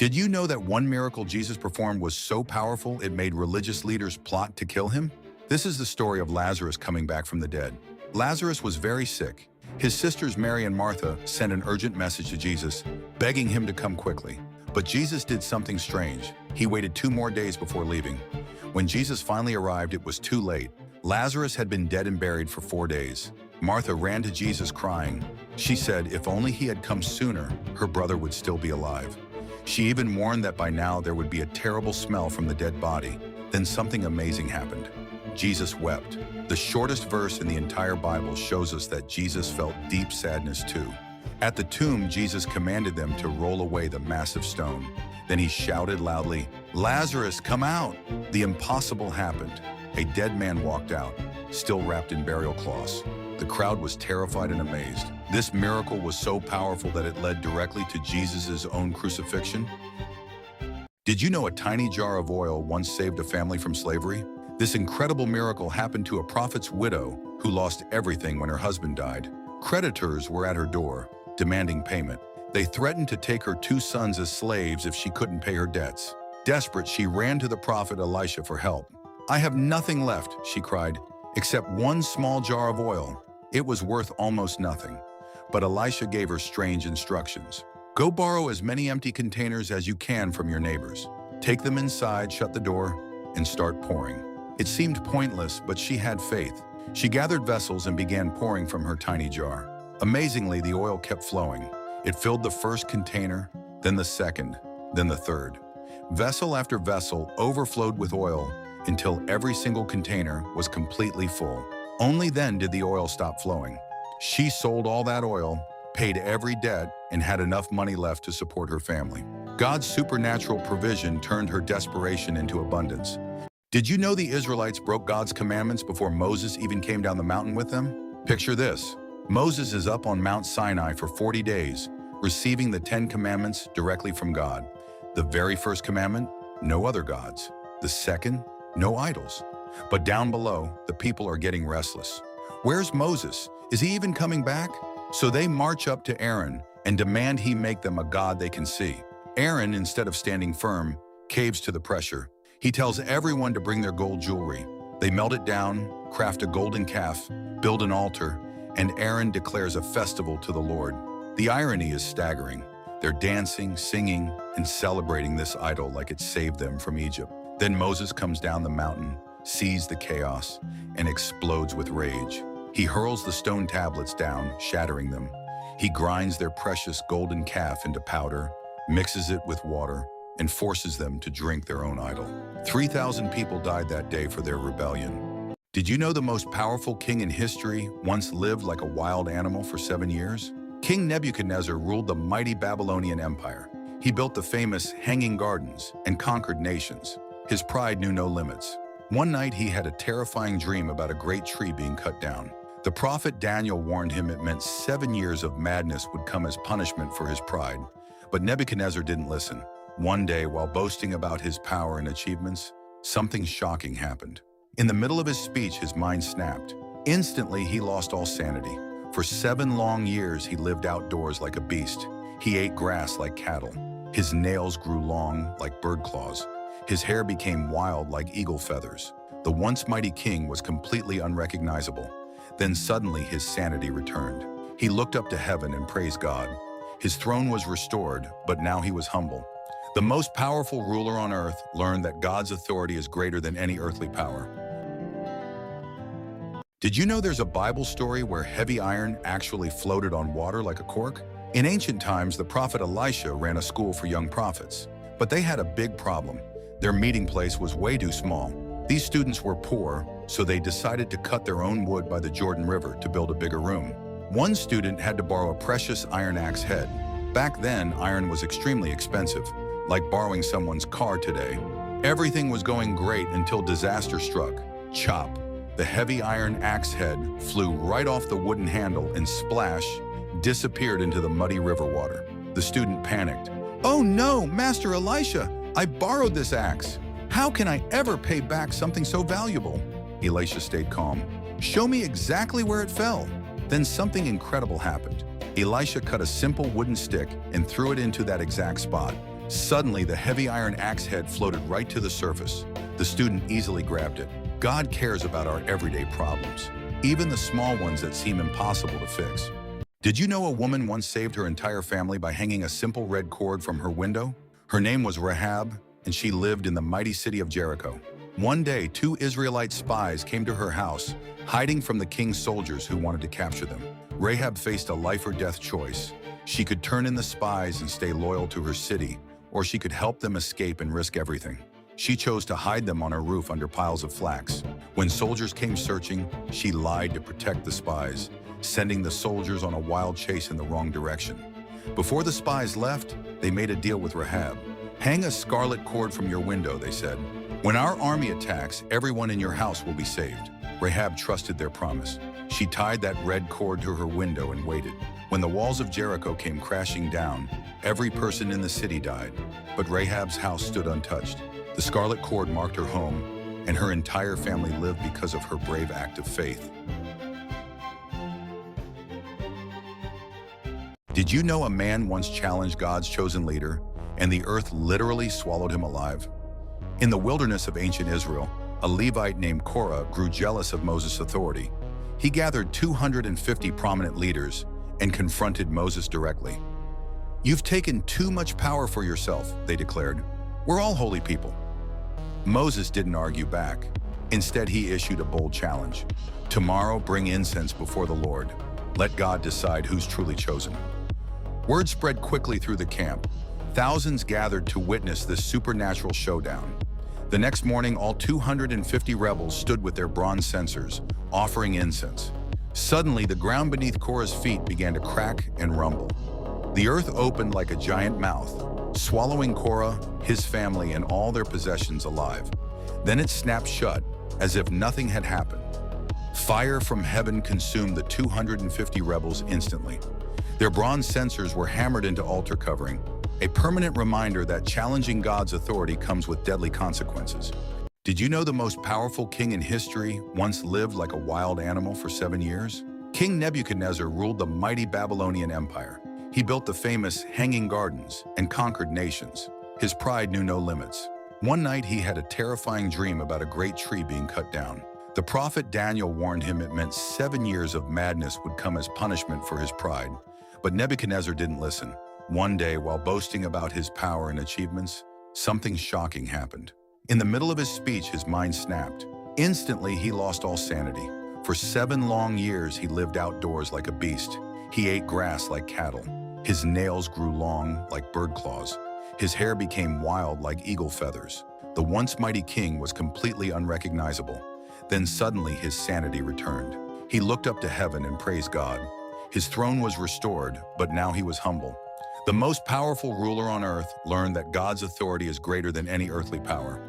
Did you know that one miracle Jesus performed was so powerful it made religious leaders plot to kill him? This is the story of Lazarus coming back from the dead. Lazarus was very sick. His sisters Mary and Martha sent an urgent message to Jesus, begging him to come quickly. But Jesus did something strange. He waited 2 more days before leaving. When Jesus finally arrived, it was too late. Lazarus had been dead and buried for 4 days. Martha ran to Jesus crying. She said if only he had come sooner, her brother would still be alive. She even warned that by now there would be a terrible smell from the dead body. Then something amazing happened. Jesus wept. The shortest verse in the entire Bible shows us that Jesus felt deep sadness too. At the tomb, Jesus commanded them to roll away the massive stone. Then he shouted loudly, "Lazarus, come out!" The impossible happened. A dead man walked out, still wrapped in burial cloths. The crowd was terrified and amazed. This miracle was so powerful that it led directly to Jesus' own crucifixion. Did you know a tiny jar of oil once saved a family from slavery? This incredible miracle happened to a prophet's widow who lost everything when her husband died. Creditors were at her door, demanding payment. They threatened to take her 2 sons as slaves if she couldn't pay her debts. Desperate, she ran to the prophet Elisha for help. "I have nothing left," she cried, "except 1 small jar of oil." It was worth almost nothing. But Elisha gave her strange instructions. "Go borrow as many empty containers as you can from your neighbors. Take them inside, shut the door, and start pouring." It seemed pointless, but she had faith. She gathered vessels and began pouring from her tiny jar. Amazingly, the oil kept flowing. It filled the first container, then the second, then the third. Vessel after vessel overflowed with oil until every single container was completely full. Only then did the oil stop flowing. She sold all that oil, paid every debt, and had enough money left to support her family. God's supernatural provision turned her desperation into abundance. Did you know the Israelites broke God's commandments before Moses even came down the mountain with them? Picture this. Moses is up on Mount Sinai for 40 days, receiving the 10 commandments directly from God. The very first commandment, no other gods. The second, no idols. But down below, the people are getting restless. Where's Moses? Is he even coming back? So they march up to Aaron and demand he make them a god they can see. Aaron, instead of standing firm, caves to the pressure. He tells everyone to bring their gold jewelry. They melt it down, craft a golden calf, build an altar, and Aaron declares a festival to the Lord. The irony is staggering. They're dancing, singing, and celebrating this idol like it saved them from Egypt. Then Moses comes down the mountain, sees the chaos, and explodes with rage. He hurls the stone tablets down, shattering them. He grinds their precious golden calf into powder, mixes it with water, and forces them to drink their own idol. 3,000 people died that day for their rebellion. Did you know the most powerful king in history once lived like a wild animal for 7 years? King Nebuchadnezzar ruled the mighty Babylonian Empire. He built the famous Hanging Gardens and conquered nations. His pride knew no limits. One night he had a terrifying dream about a great tree being cut down. The prophet Daniel warned him it meant 7 years of madness would come as punishment for his pride. But Nebuchadnezzar didn't listen. One day, while boasting about his power and achievements, something shocking happened. In the middle of his speech, his mind snapped. Instantly, he lost all sanity. For 7 long years, he lived outdoors like a beast. He ate grass like cattle. His nails grew long like bird claws. His hair became wild like eagle feathers. The once mighty king was completely unrecognizable. Then suddenly, his sanity returned. He looked up to heaven and praised God. His throne was restored, but now he was humble. The most powerful ruler on earth learned that God's authority is greater than any earthly power. Did you know there's a Bible story where heavy iron actually floated on water like a cork? In ancient times, the prophet Elisha ran a school for young prophets. But they had a big problem. Their meeting place was way too small. These students were poor, so they decided to cut their own wood by the Jordan River to build a bigger room. One student had to borrow a precious iron axe head. Back then, iron was extremely expensive, like borrowing someone's car today. Everything was going great until disaster struck. Chop! The heavy iron axe head flew right off the wooden handle and splash, disappeared into the muddy river water. The student panicked. "Oh no, Master Elisha! I borrowed this axe. How can I ever pay back something so valuable?" Elisha stayed calm. "Show me exactly where it fell." Then something incredible happened. Elisha cut a simple wooden stick and threw it into that exact spot. Suddenly, the heavy iron axe head floated right to the surface. The student easily grabbed it. God cares about our everyday problems, even the small ones that seem impossible to fix. Did you know a woman once saved her entire family by hanging a simple red cord from her window? Her name was Rahab, and she lived in the mighty city of Jericho. One day, 2 Israelite spies came to her house, hiding from the king's soldiers who wanted to capture them. Rahab faced a life or death choice. She could turn in the spies and stay loyal to her city, or she could help them escape and risk everything. She chose to hide them on her roof under piles of flax. When soldiers came searching, she lied to protect the spies, sending the soldiers on a wild chase in the wrong direction. Before the spies left, they made a deal with Rahab. "Hang a scarlet cord from your window," they said. "When our army attacks, everyone in your house will be saved." Rahab trusted their promise. She tied that red cord to her window and waited. When the walls of Jericho came crashing down, every person in the city died. But Rahab's house stood untouched. The scarlet cord marked her home, and her entire family lived because of her brave act of faith. Did you know a man once challenged God's chosen leader, and the earth literally swallowed him alive? In the wilderness of ancient Israel, a Levite named Korah grew jealous of Moses' authority. He gathered 250 prominent leaders and confronted Moses directly. "You've taken too much power for yourself," they declared. "We're all holy people." Moses didn't argue back. Instead, he issued a bold challenge. "Tomorrow, bring incense before the Lord. Let God decide who's truly chosen." Word spread quickly through the camp. Thousands gathered to witness this supernatural showdown. The next morning, all 250 rebels stood with their bronze censers, offering incense. Suddenly, the ground beneath Korah's feet began to crack and rumble. The earth opened like a giant mouth, swallowing Korah, his family, and all their possessions alive. Then it snapped shut, as if nothing had happened. Fire from heaven consumed the 250 rebels instantly. Their bronze censers were hammered into altar covering, a permanent reminder that challenging God's authority comes with deadly consequences. Did you know the most powerful king in history once lived like a wild animal for 7 years? King Nebuchadnezzar ruled the mighty Babylonian Empire. He built the famous Hanging Gardens and conquered nations. His pride knew no limits. One night he had a terrifying dream about a great tree being cut down. The prophet Daniel warned him it meant 7 years of madness would come as punishment for his pride. But Nebuchadnezzar didn't listen. One day, while boasting about his power and achievements, something shocking happened. In the middle of his speech, his mind snapped. Instantly, he lost all sanity. For 7 long years, he lived outdoors like a beast. He ate grass like cattle. His nails grew long like bird claws. His hair became wild like eagle feathers. The once mighty king was completely unrecognizable. Then suddenly, his sanity returned. He looked up to heaven and praised God. His throne was restored, but now he was humble. The most powerful ruler on earth learned that God's authority is greater than any earthly power.